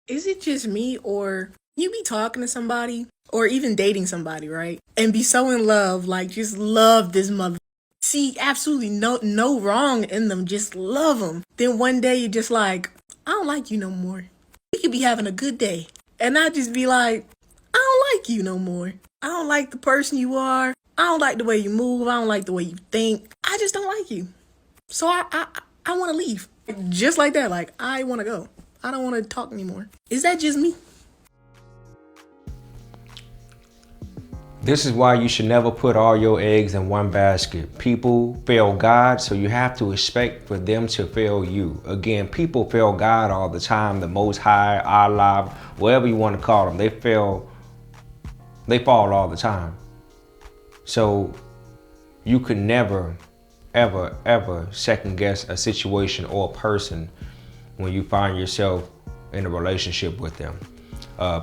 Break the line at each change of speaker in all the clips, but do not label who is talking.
Is it just me, or you be talking to somebody or even dating somebody, right? And be so in love, like just love this mother. See absolutely no wrong in them, just love them. Then one day you're just like, I don't like you no more. We could be having a good day. And I just be like, I don't like you no more. I don't like the person you are. I don't like the way you move. I don't like the way you think. I just don't like you. So I want to leave. Just like that. Like, I want to go. I don't want to talk anymore. Is that just me?
This is why you should never put all your eggs in one basket. People fail God, so you have to expect for them to fail you. Again, people fail God all the time. The Most High, Allah, whatever you want to call them, they fall all the time. So you could never, ever second guess a situation or a person when you find yourself in a relationship with them.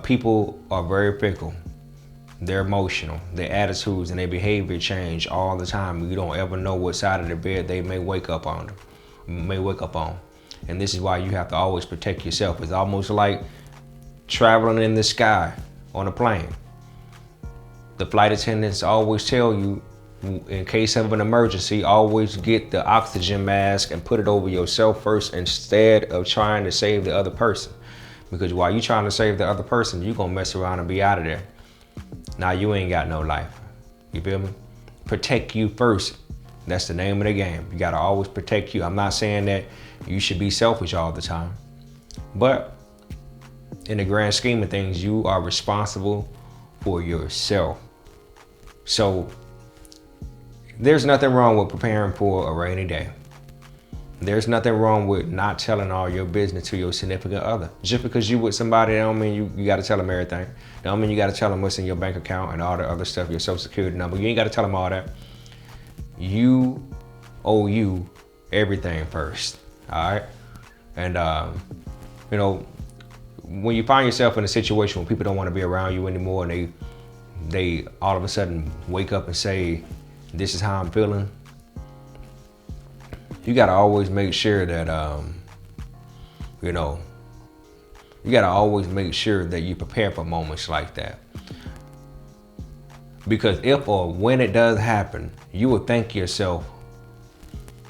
People are very fickle. They're emotional. Their attitudes and their behavior change all the time. You don't ever know what side of the bed they may wake up on. And this is why you have to always protect yourself. It's almost like traveling in the sky on a plane. The flight attendants always tell you, in case of an emergency, always get the oxygen mask and put it over yourself first instead of trying to save the other person. Because while you're trying to save the other person, you're gonna mess around and be out of there. Now you ain't got no life. You feel me? Protect you first. That's the name of the game. You gotta always protect you. I'm not saying that you should be selfish all the time, but in the grand scheme of things, you are responsible for yourself. So there's nothing wrong with preparing for a rainy day. There's nothing wrong with not telling all your business to your significant other. Just because you with somebody, that don't mean you got to tell them everything. That don't mean you got to tell them what's in your bank account and all the other stuff, your social security number. You ain't got to tell them all that. You owe you everything first, all right? And, you know, when you find yourself in a situation where people don't want to be around you anymore and they all of a sudden wake up and say, this is how I'm feeling, you gotta always make sure that, you gotta always make sure that you prepare for moments like that. Because if or when it does happen, you would thank yourself.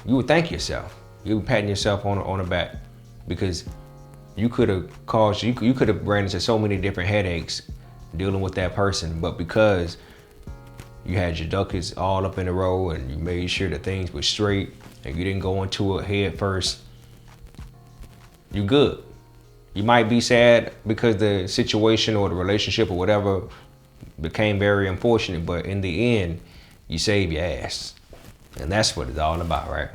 You would patting yourself on the back, because you could have you could have ran into so many different headaches dealing with that person, but because you had your ducats all up in a row and you made sure that things were straight and you didn't go into it head first, you good. You might be sad because the situation or the relationship or whatever became very unfortunate, but in the end, you save your ass. And that's what it's all about, right?